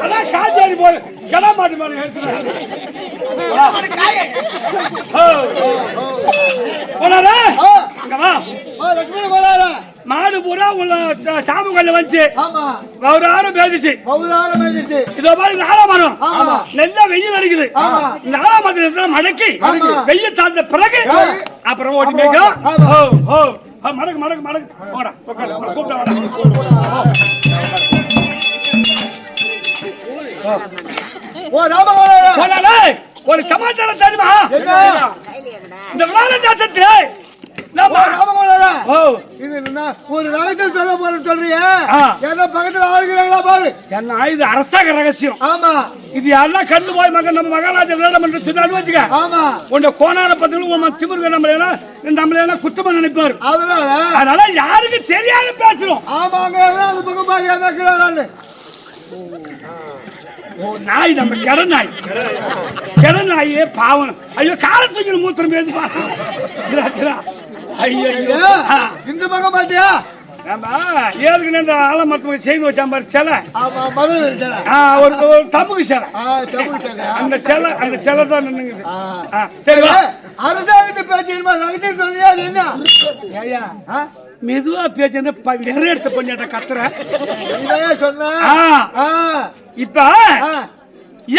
அதான் காஞ்சாரி போய் கடா மாட்டு மேல மாடு பூரா உள்ள சாமி கொள்ள வந்துச்சு. கௌராரம் பேசிச்சு. இதோ பாருங்க ஆலமரம் நல்லா வெயில் அடிக்குது. இந்த ஆலமரத்துல மடக்கி வெயில் தாழ்ந்த பிறகு அப்புறம் ஓட்டி மேய்க்கும். மடக்கு மடக்கு மடக்கு போடா கூப்பிட்டா ஒரு சமாச்சாரம் தெரியுமா? இந்த விளையாட்டு ஒரு ரகசியம் சொல்ல போறேன்னு சொல்றியா? பக்கத்துல ஆளுகிறாங்களா பாரு. என்ன இது அரசாங்க ரகசியம். ஆமா இது யாரெல்லாம் கண்டு போய் மகன் நம்ம மகாராஜா விளையாட பண்ற சொன்னாலும் வச்சுக்க. ஆமா உன்ன கோனார பத்தில திமுக நம்மள குத்தமா நினைப்பாரு. அதனால யாருக்கு தெரியாத பேசுறோம். ஆமாங்க அது பக்கம் பாரு. நாய் நம்ம கெட நாயே பாவம். ஐயோ காலத்துக்கு மூத்திரம் பேசி பாரு. ஐயோ இந்த பக்கம் பாத்தியா? ஏற்கனவே இந்த ஆலமரத்துக்கு செய்து வச்சான் பாரு சிலை. ஒரு தம்புக்கு சிலை. அந்த சிலை தான் நின்னுங்குது. சரிவா அரசாங்கத்தை பேச்சு ரகசியம் சொல்றியா? என்ன மெதுவா பேச்சு நிறைய எடுத்து பண்ணிட்ட கத்துற சொன்ன. இப்ப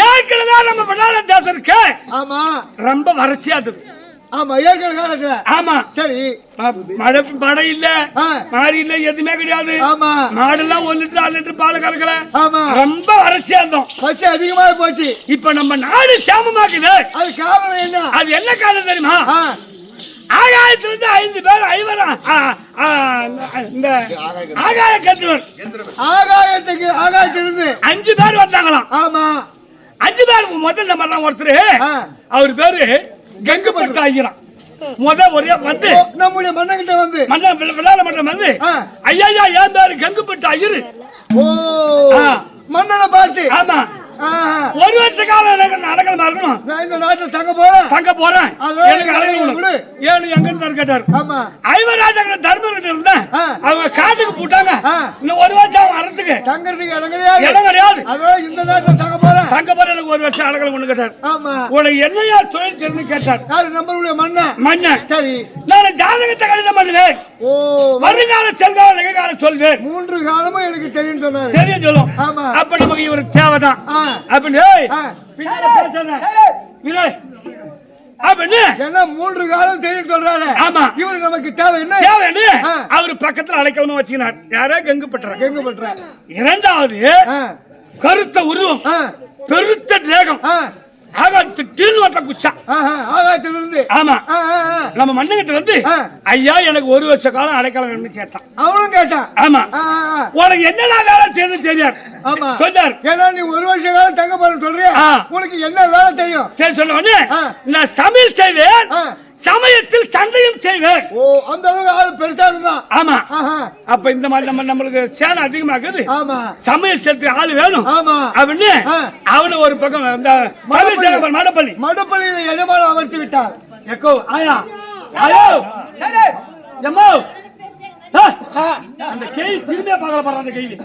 ஏற்கனவே நம்ம விளையாட தேசம் இருக்கு. ஆமா ரொம்ப வறட்சியா இருக்கு. ஆமா ஏற்கனவே காலத்துல. ஆமா சரி மழை இல்ல மாறி இல்ல எதுவுமே கிடையாது. ஆமா மாடெல்லாம் 1 லிட்டர் 2 லிட்டர் பால் கறக்கல. ஆமா ரொம்ப வறட்சியா இருந்தோம். பசி அதிகமா போச்சு. இப்ப நம்ம நாடு சேமமாக்குது. அது காரணம் என்ன? அது என்ன காரணம் தெரியுமா? ஆகாயத்துல இருந்து 5 பேர் இந்த ஆகாய கட்டுவர் ஆகாயத்திலிருந்து 5 பேர் வந்தாங்களாம். ஆமா 5 பேர் முதல்ல நம்ம ஒருத்தர் அவர் பேரு கங்குபட்டு ஐயரா. ஒரே வந்து நம்முடைய மன்னகிட்ட வந்து விளையாட மன்றம் வந்து ஐயா என் பேரு கங்குபட்டு ஐயரு. ஓ மன்னனை பார்த்து. ஆமா ஒரு வருஷ காலம் அடக்கலமா இருக்கணும். நான் இந்த நாட்டில் தங்க போறேன் எனக்கு அடக்கணும். ஏழு எங்கன்னு கேட்டாரு. ஐவராஜ தர்மகிட்ட இருந்தேன். அவங்க காட்டுக்கு போட்டாங்க. இன்னும் ஒரு வருஷம் அவன் அறத்துக்கு தங்கறதுக்கு இடம் கிடையாது. அதோட இந்த நாட்டில் தங்க போறேன் எனக்கு ஒரு வருஷம் அடக்கல ஒண்ணு கேட்டார். உனக்கு என்னையா தொழில் தெரிஞ்சு கேட்டார். நம்மளுடைய மன்னன். சரி நான் ஜாதகத்தை கடிதம் பண்ணுவேன். வருங்கால செல்கால நிகழ்கால சொல்வேன். 3 காலமும் எனக்கு தெரியும் சொன்னாரு. தெரியும் சொல்லும். அப்ப நமக்கு இவருக்கு தேவைதான். அப்படின்னு என்ன 3 காலம் செய்யணும் சொல்றாரு. ஆமா இவரு நமக்கு தேவை என்ன? தேவைன்னு அவரு பக்கத்துல அடைக்கலமா வச்சுக்கினார். யாரோ கங்கு பற்ற. இரண்டாவது கருத்த உருவம், பெருத்த தேகம், ஆமா நம்ம மன்னகிட்ட வந்து ஐயா எனக்கு 1 வருஷ காலம் அடைக்கலம் வேணும்னு கேட்டான். அவனும் கேட்டான். ஆமா உனக்கு என்னடா வேலை தெரியும் தெரியாது சொன்னார். ஏன்னா நீ 1 வருஷ காலம் தங்க போற சொல்றியா, உனக்கு என்ன வேலை தெரியும்? சரி சொன்ன உடனே நான் சமையல் செய்வேன், சமயத்தில் சண்டையும் செய்வேன். ஓ அந்த அளவுக்கு ஆளு பெருசா இருந்தா. ஆமா அப்ப இந்த மாதிரி நம்மளுக்கு சேனை அதிகமாகுது. ஆமா சமையல் செய்யறதுக்கு ஆளு வேணும். ஆமா அப்படின்னு அவனு ஒரு பக்கம் இந்த மடப்பள்ளியில எஜமான அமர்த்தி விட்டார். எக்கோ ஆயா ஆயோ எம்மோ அந்த கேள்வி திரும்பியா பார்க்கல பாரு. அந்த கேள்வி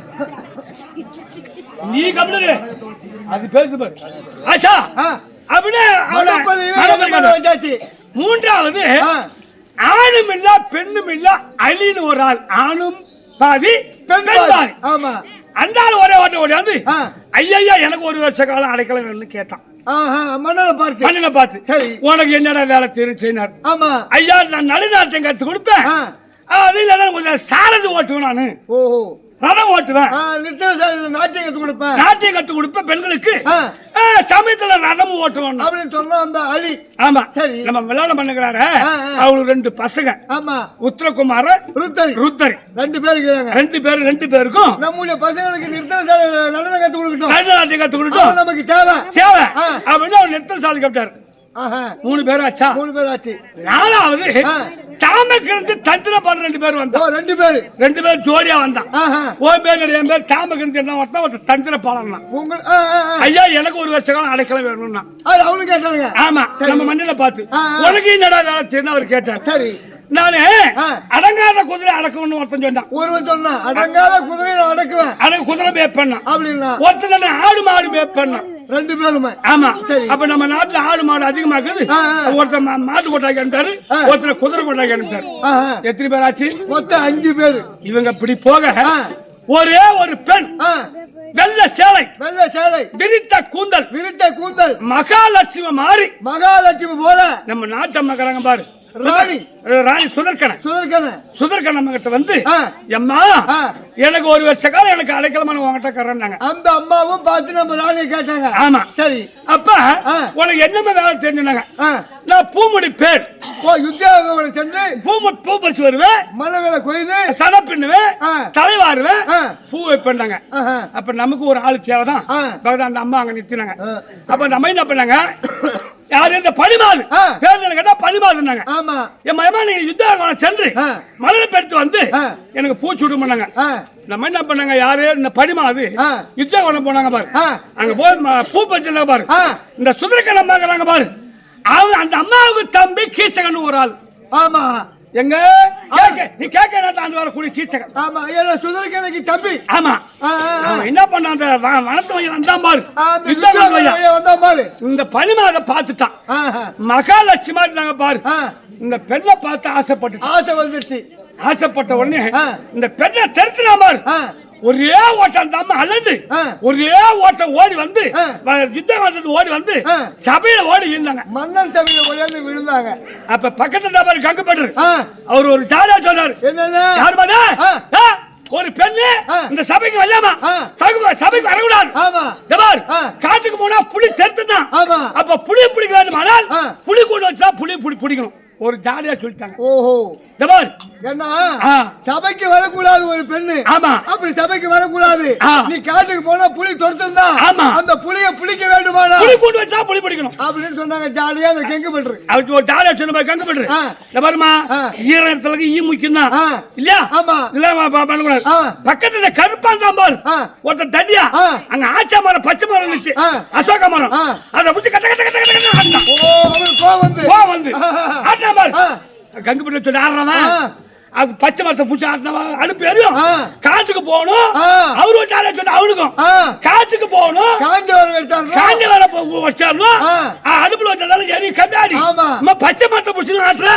நீ கம்முனு அது பேருக்கு பாரு ஆச்சா அப்படின்னு வச்சாச்சு. மூன்றாவது ஆணும் இல்ல பெண்ணும் இல்ல அலின்னு ஒரு ஆள், ஆணும் பாதி பெண் பாதி. ஆமா அந்த ஆள் ஒரே ஓட்ட ஓடியாந்து ஐயா எனக்கு 1 வருஷ காலம் அடைக்கலம் வேணும்னு கேட்டான். மன்னனை பார்த்து சரி உனக்கு என்னடா வேலை தெரியும் செய்யினார். ஆமா ஐயா நான் நடுநாட்டம் கத்து கொடுப்பேன், அது இல்ல கொஞ்சம் சாரதி ஓட்டுவேன், நானு ரதம் ஓட்டுவேன், நாட்டியம் கத்து கொடுப்பேன் பெண்களுக்கு, சமயத்துல ரதம் ஓட்டுவேன் அப்படின்னு சொன்னா அந்த அலி. ஆமா சரி நம்ம விளையாட பண்ணுகிறாரு. அவங்களுக்கு 2 பசங்க. ஆமா உத்தரகுமார ருத்தரி 2 பேர் இருக்காங்க. 2 பேருக்கும் நம்முடைய பசங்களுக்கு நிறுத்தன நடனம் கத்து கொடுக்கட்டும், நாட்டியம் கத்து கொடுக்கட்டும், நமக்கு தேவை அப்படின்னு அவர் நிறுத்தன சாலை கேட்டாரு. 3 பேர் ஆச்சா? 3 பேர் ஆச்சு. நாலாவது தாமக்கிருந்து தந்திர பாடு 2 பேர் வந்தா. 2 பேர் ஜோடியா வந்தான். ஓ பேர் என் பேர் தாமக்கிருந்து என்ன ஒருத்தன் ஒரு தந்திர பாடம்னா ஐயா எனக்கு 1 வருஷ காலம் அடைக்கலம் வேணும்னா அவனு கேட்டாங்க. ஆமா நம்ம மண்ணில பார்த்து உனக்கு என்னடா வேலை தெரியும் அவர் கேட்டார். சரி நானு அடங்காத குதிரை அடக்கணும்னு ஒருத்தன் சொன்னான். ஒருவன் சொன்னா அடங்காத குதிரை அடக்குவேன், அடங்க குதிரை மேப் பண்ணா அப்படின்னா. ஒருத்தன் ஆடு மாடு மேப் பண்ணா. 2 பேருமே. ஆமா சரி அப்ப நம்ம நாட்டுல ஆடு மாடு அதிகமாக்குது. ஒருத்தர் மாட்டு கொட்டாக்கி அனுப்பிட்டாரு, ஒருத்தர் குதிரை கொட்டாக்கி அனுப்பிட்டாரு. எத்தனை பேர் ஆச்சு? மொத்தம் 5 பேர். இவங்க இப்படி போக ஒரே ஒரு பெண் வெள்ள சேலை விரித்த கூந்தல் மகாலட்சுமி மாறி போல நம்ம நாட்டு மக்கறாங்க பாரு. ராணி சுதர்கன கிட்ட வந்து அம்மா எனக்கு 1 வருஷ காலம் எனக்கு அடைக்கலமான உங்ககிட்ட கறந்தாங்க. அந்த அம்மாவும் பார்த்து நம்ம ராணியை கேட்டாங்க. ஆமா சரி அப்ப உனக்கு என்னமா வேலை தெரிஞ்சுனாங்க. நான் பூ முடிப்பேன், யுத்தியோகம் சென்று பூ பறிச்சு வருவேன், மலர்களை கொய்து சடை பின்னுவேன், தலைவாருவேன், பூ வைப்பேன்டாங்க. அப்ப நமக்கு ஒரு ஆளு தேவைதான். அந்த அம்மா அங்க நிறுத்தினாங்க. அப்ப நம்ம என்ன பண்ணாங்க, யாரு இந்த பனிமாது பேர் கேட்டா பனிமாதுன்னாங்க. என் மயமா நீங்க யுத்தம் சென்று மலரை பெடுத்து வந்து எனக்கு பூச்சி விட பண்ணாங்க. நம்ம என்ன பண்ணாங்க, யாரு இந்த பனிமாது யுத்தம் போனாங்க பாரு. அங்க போய் பூ பறிச்சு பாரு. இந்த சுதர்கன் அம்மாங்கிறாங்க பாரு, அவங்க அந்த அம்மாவுக்கு தம்பி கீச்சகன் ஒரு ஆள். ஆமா எங்க நீ கேட்க அந்த வர கூடிய கீச்சகன். ஆமா சுதர்கனுக்கு தம்பி. ஆமா என்ன பண்ண அந்த வனத்து மையம் வந்தா பாரு, இந்த பனிமாத பாத்துட்டான். மகாலட்சுமி இருந்தாங்க பாரு. இந்த பெண்ணை பார்த்து ஆசைப்பட்ட உடனே இந்த பெண்ணை தெரிஞ்சுனா பாரு. ஒரே ஓட்டம் அந்த அம்மா அல்லது ஒரே ஓட்டம் ஓடி வந்து யுத்தம் வந்தது ஓடி வந்து சபையில ஓடி விழுந்தாங்க. மன்னன் சபையில ஓடி விழுந்தாங்க. அப்ப பக்கத்துல பாரு கங்கு பண்றாரு. அவர் ஒரு ஜாலியா சொன்னாரு. யாரு பாரு, ஒரு பெண்ணு இந்த சபைக்கு வரலாமா, சபைக்கு வரக்கூடாது. காட்டுக்கு போனா புலி தெரிஞ்சுதான். அப்ப புளி பிடிக்க வேண்டுமானால் புளி கொண்டு வச்சா புளி பிடிக்கணும். ஒரு ஜாலியா சொல்லிட்டாங்க. ஓஹோ என்ன சபைக்கு வரக்கூடாது ஒரு பெண்ணு. ஆமா அப்படி சபைக்கு வரக்கூடாது. நீ காட்டுக்கு போனா புலி துரத்துந்தா அந்த புலியை பிடிக்க வேண்டுமானா புலி கொண்டு வச்சா புலி பிடிக்கணும் அப்படின்னு சொன்னாங்க. ஜாலியா அந்த கங்கு பண்றது அவருக்கு ஒரு ஜாலியா சொன்ன மாதிரி கங்கு பண்றது. இந்த பாருமா ஈர இடத்துல ஈ முக்கியம் தான் இல்லையா? ஆமா இல்ல பண்ணக்கூடாது. பக்கத்துல கருப்பான் பாரு ஒருத்தர் தடியா அங்க ஆச்சா மரம் பச்சை மரம் இருந்துச்சு, அசோக மரம். அதை முடிச்சு கட்ட கட்ட கட்ட கட்ட ஆட்டான். கோவம் வந்து கங்கு பண்ண சொல்லி ஆடுறவன் பச்சை மரத்தை பூச்சி ஆட்டினவன் அனுப்பி எறியும். காட்டுக்கு போகணும் அவரு வச்சாலே சொல்லி அவனுக்கும் காட்டுக்கு போகணும். காஞ்ச வேலை வச்சாலும் அடுப்புல வச்சாலும் எரியும் கம்மியாடி பச்சை மரத்தை பூச்சி ஆட்டுற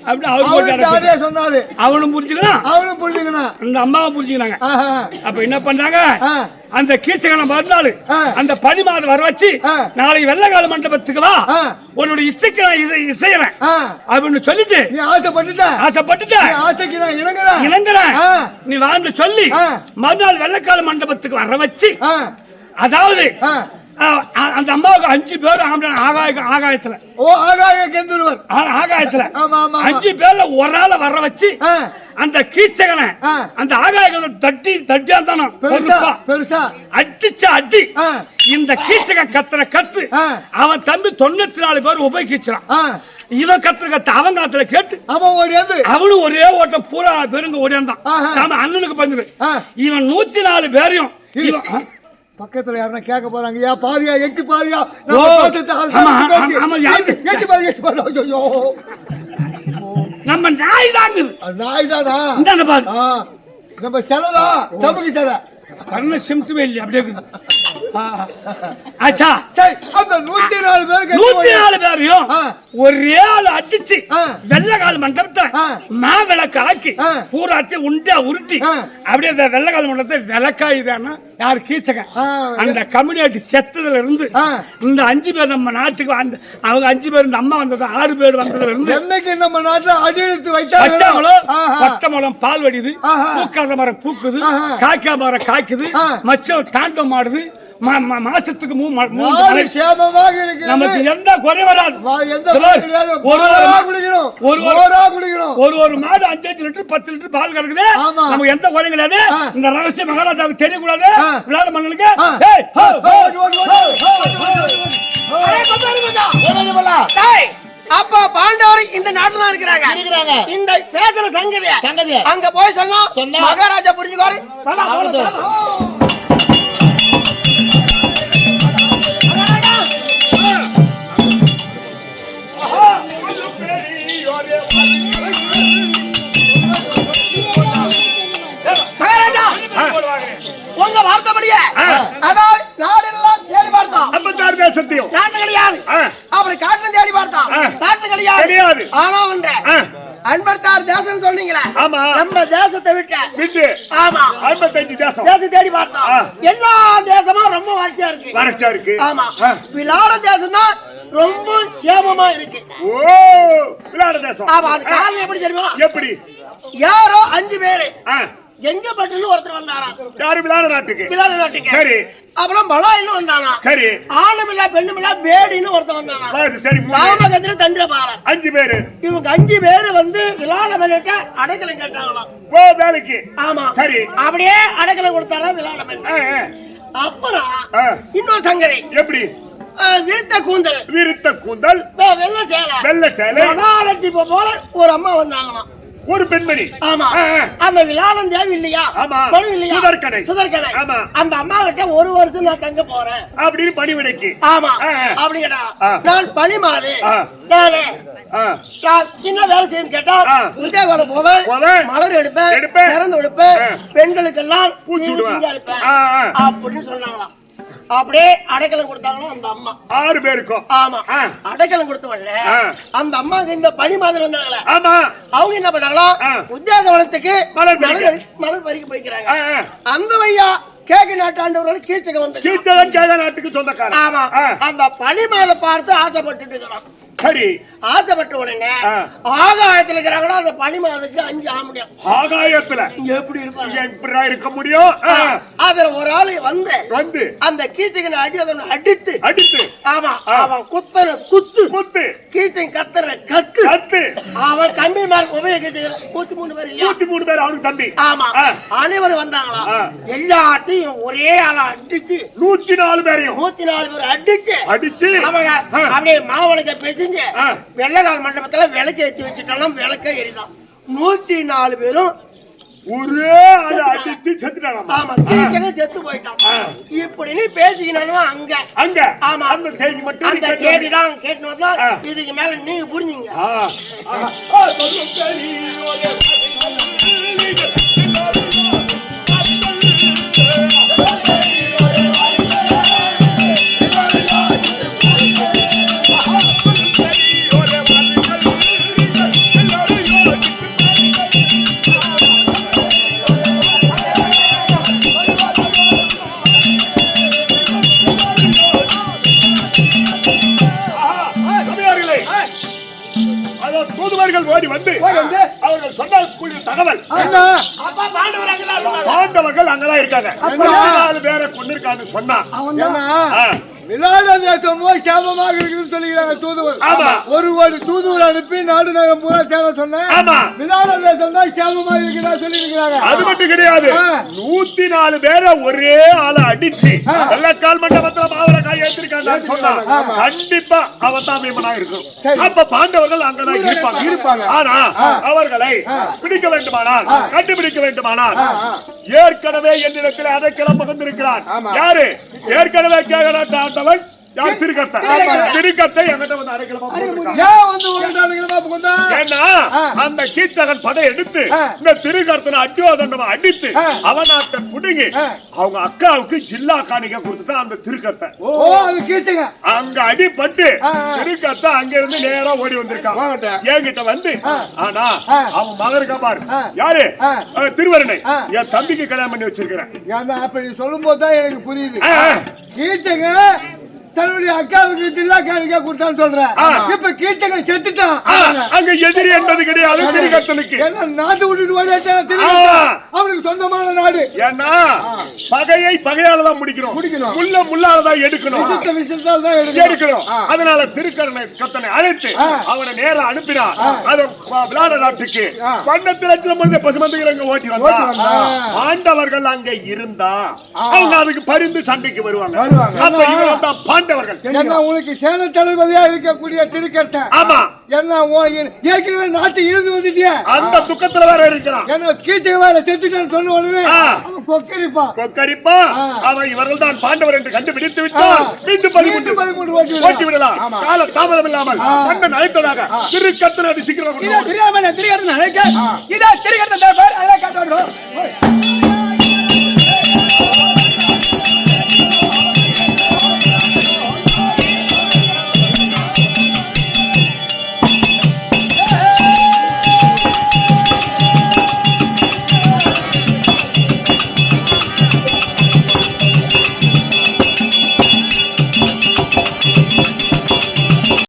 அப்படின்னு அவரு சொன்னாரு. அவனும் புரிஞ்சுக்கணும் இந்த அம்மாவும் புரிஞ்சுக்கிறாங்க. அப்ப என்ன பண்றாங்க, அந்த கீச்சகனை மறுநாள் அந்த பனிமாதம் வர வச்சு நாளைக்கு வெள்ளக்கால மண்டபத்துக்கு வா, உன்னுடைய இசைக்கு நான் இசைறேன் அப்படின்னு சொல்லிட்டு நீ ஆசைப்பட்டுட்ட ஆசைக்கு நான் இணங்குறேன் நீ வான்னு சொல்லி மறுநாள் வெள்ளக்கால மண்டபத்துக்கு வர வச்சு, அதாவது அந்த அம்மாவுக்கு 5 பேர் ஆகாயத்துல ஆகாயத்துல 5 பேர்ல ஒரு ஆளை வர வச்சு அந்த கீச்சகனை அந்த ஆகாயத்தை தட்டி தட்டியாந்தானோ பெருசா அடிச்ச அடி இந்த கீச்சகன் கத்துற கத்து அவன் தம்பி 94 பேர் உபயோகிச்சான். இவன் கத்து அவன் காத்துல கேட்டு அவனும் ஒரே ஓட்டம் பூரா பெருங்க ஓடியாந்தான். அண்ணனுக்கு பந்துரு இவன் 104 பேரையும் பக்கத்துல யாருன்னா கேட்க போறாங்க, யா பாரியா எட்டு பாரியா நம்ம நாய் தாங்க நம்ம செலதா தம்புக்கு செல கண்ண சிம்ட்டுவே இல்லை அப்படியே. ஆச்சா அந்த 104 பேரையும் ஒரே ஆள் அடிச்சு வெள்ளக்கால மண்டபத்தை மாவிளக்கு ஆக்கி பூராட்டி உண்டியா உருட்டி அப்படியே வெள்ளக்கால மண்டபத்தை விளக்காயுதான்னா யாரு கீச்சகன் அந்த கம்யூனிட்டி செத்ததுல இருந்து இந்த 5 பேர் நம்ம நாட்டுக்கு அவங்க 5 பேர் இந்த அம்மா வந்தது 6 பேர் வந்ததுல இருந்து என்னைக்கு நம்ம நாட்டுல அடியெடுத்து வச்சாங்களோ பட்ட மரம் பால் வடிது, பூக்காத மரம் பூக்குது, காய்க்கா மரம் காய்க்குது, மச்சம் தாண்டம் மாடுது, மாசத்துக்கு நமக்கு எந்த குறை வராது. ஒரு மாடு 5 லிட்டர் 10 லிட்டர் பால் கறக்குது, நமக்கு எந்த குறையும் கிடையாது. இந்த ரகசியம் மகாராஜாவுக்கு தெரியக்கூடாது. விளையாட மன்னனுக்கு அப்ப பாண்டவர் இந்த நாட்டுல தான் இருக்கிறாங்க. இந்த பேசுற சங்கதி அங்க போய் சொன்னா மகாராஜா புரிஞ்சுக்கோரு. மகாராஜா உங்க வார்த்தைப்படியே அதாவது நாடெல்லாம் தேடி பார்த்தோம், 56 தேசத்தையும் நாட்டு கிடையாது. அப்புறம் காட்டுல தேடி பார்த்தோம், நாட்டு கிடையாது. ஆனா ஒன்ற 56 தேசம் சொன்னீங்களே, நம்ம தேசத்தை விட்டு ஆமா 55 தேசம் தேடி பார்த்தோம். எல்லா தேசமும் ரொம்ப வறட்சியா இருக்கு. ஆமா விளாட தேசம் தான் ரொம்ப சேமமா இருக்கு. விளாட தேசம். ஆமா அது காரணம் எப்படி தெரியுமா? எப்படி? யாரோ 5 பேரு எங்க பட்டுன்னு ஒருத்தர் வந்தாராம். யாரு? விளாட நாட்டுக்கு. சரி. அப்புறம் பலாயின்னு வந்தானா. சரி. ஆணுமில்லா பெண்ணுமில்லா பேடின்னு ஒருத்தர் வந்தானா. சரி. ராமகந்திர தந்திரபாலன் 5 பேரு. இவங்க 5 பேரு வந்து விளாட வேலைக்க அடைக்கலம் கேட்டாங்களாம். வேலைக்கு. ஆமா. சரி. அப்படியே அடைக்கலம் கொடுத்தாரா விளாட வேலை. அப்புறம் இன்னொரு சங்கதி. எப்படி? விருத்த கூந்தல் வெள்ள சேலை போல ஒரு அம்மா வந்தாங்களாம். ஒரு பெண்மணி. ஆமா. அந்த விளாடம் தேவை இல்லையா? மனு இல்லையா? சுதர்கனை. அந்த அம்மா கிட்ட 1 வருஷம் நான் தங்க போறேன் அப்படின்னு பணிவிடைக்கு. ஆமா. அப்படி கேட்டா நான் பணிமாறு நானே சின்ன வேலை செய்யும் கேட்டா உத்தியோகம் போவேன், மலர் எடுப்பேன், திறந்து எடுப்பேன், பெண்களுக்கெல்லாம் பூச்சி இருப்பேன் அப்படின்னு சொன்னாங்களாம். அப்படியே அடைக்கலம் கொடுத்தாங்களோ அந்த அம்மா 6 பேருக்கும். ஆமா. அடைக்கலம் கொடுத்த உடனே அந்த அம்மாக்கு இந்த பனி மாதிரி வந்தாங்களே, அவங்க என்ன பண்ணாங்களா உத்தியோகவனத்துக்கு மலர் பறிக்க போய்க்கிறாங்க. அந்த வையா கேக நாட்டாண்டவர்கள் கீச்சகம் வந்து நாட்டுக்கு சொந்தக்காரன். ஆமா. அந்த பனி மாத பார்த்து ஆசைப்பட்டு இருக்கிறான். சரி. ஆசைப்பட்ட உடனே ஆகாயத்துல இருக்கிறாங்கன்னா அந்த பனி மாதத்துக்கு 5 ஆக முடியும். ஆகாயத்துல எப்படி இருப்பாங்க? எப்படி இருக்க முடியும்? அதுல ஒரு ஆளு வந்து அந்த கீச்சகனை அடித்து ஆமா அவன் குத்துற குத்து கீச்சகன் கத்துற கத்து அவன் தம்பி மாதிரி உபயோகிச்சு 103 பேர் அவனுக்கு தம்பி. ஆமா. அனைவரும் வந்தாங்களா, எல்லாத்தையும் ஒரே ஆளா அடிச்சு 104 பேர் அடிச்சு அவங்க அப்படியே மாவளக்க பேசிஞ்சு வெள்ளக்கால் மண்டபத்துல விளக்கு ஏற்றி வச்சுட்டாலும் விளக்க எரிதான். 104 பேரும் ஒரே ஆள அடிச்சு செத்துட்டாங்க. ஆமா. கீச்சகன் செத்து போயிட்டான். இப்படின்னு பேசிக்கினானோ அங்க. ஆமா. அந்த செய்தி மட்டும் அந்த செய்தி தான் கேட்டு வந்தா இதுக்கு மேல நீங்க புரிஞ்சுங்க. தகவல். அப்பா பாண்டவர் அங்கதான் இருக்காங்க. பாண்டவர்கள் அங்கதான் இருக்காங்க. 4 பேரை கொண்டிருக்கான்னு சொன்னா விலாட தேசமோ சாபமாக இருக்குன்னு சொல்லிக்கிறாங்க தூதுவர். ஆமா. ஒரு தூதுவர் அனுப்பி நாடு நகரம் பூரா சேவை சொன்னேன். ஆமா. விலாட தேசம் தான் சாபமாக இருக்குதா சொல்லி இருக்கிறாங்க. அது மட்டும் கிடையாது, 104 பேரை ஒரே ஆளை அடிச்சு வெள்ளக்கால் மண்டபத்துல மாவரக்காய் ஏத்திருக்கான்னு சொன்னா கண்டிப்பா அவன் தான் பீமனா இருக்கும். அப்ப பாண்டவர்கள் அங்கதான் இருப்பாங்க. ஆனா அவர்களை பிடிக்க வேண்டுமானால், கண்டுபிடிக்க வேண்டுமானால் ஏற்கனவே என்னிடத்தில் அதை கிளம்ப வந்திருக்கிறான். யாரு? ஏற்கனவே கேட்கலாம் யார்? திருக்கத்தை. திருக்கத்தை என்கிட்ட வந்து அந்த கீச்சகன் படை எடுத்து இந்த திருக்கர்த்தனை அடியோதண்டமா அடித்து அவனாட்ட புடுங்கி அவங்க அக்காவுக்கு ஜில்லா காணிக்க கொடுத்துட்டா அந்த திருக்கத்தை. அங்க அடிபட்டு திருக்கத்தை அங்க இருந்து நேரா ஓடி வந்திருக்கான் என்கிட்ட வந்து. ஆனா அவன் மகருக்கா பாரு யாரு? திருவருணை என் தம்பிக்கு கல்யாணம் பண்ணி வச்சிருக்கிறேன். அப்படி சொல்லும் போதுதான் எனக்கு புரியுது. கீச்சங்க தன்னுடைய அக்காவுக்கு ஜில்லா காணிக்க கொடுத்தான்னு சொல்றேன். இப்ப கீச்சங்க செத்துட்டான். அங்க எதிரி என்பது கிடையாது திருக்கத்தனுக்கு. நாட்டு விட்டுட்டு அவனுக்கு சொந்தமான நாடு. ஏன்னா பகையை பகையாலதான் முடிக்கணும், முள்ள முள்ளாலதான் எடுக்கணும், எடுக்கணும். அதனால திருக்கத்தனை அழைத்து அவனை நேரம் அனுப்பினான். அது விளாட நாட்டுக்கு வண்ணத்து லட்சம் வந்து பசுமந்துகள் ஓட்டி வந்தான். பாண்டவர்கள் அங்க இருந்தா அவங்க அதுக்கு பரிந்து சண்டைக்கு வருவாங்க. அப்ப இவன் தான் பாண்டவர்கள். உனக்கு சேன தளபதியா இருக்கக்கூடிய திருக்கட்ட. ஆமா. என்ன ஏற்கனவே நாட்டை இருந்து வந்துட்டிய அந்த துக்கத்துல வேற இருக்கிறான். என்ன கீச்சக வேற செத்துட்டான்னு சொன்ன உடனே கொக்கரிப்பா அவன் இவர்கள் தான் பாண்டவர் என்று கண்டுபிடித்து விட்டால் மீண்டும் 13 ஓட்டி விடலாம். கால தாமதம் இல்லாமல் கண்ணன் அழைத்ததாக திருக்கத்தனை அது சீக்கிரம் திருக்கத்தனை அழைக்க. இதா திருக்கத்தனை பேர் அதெல்லாம் காட்டுவாங்க.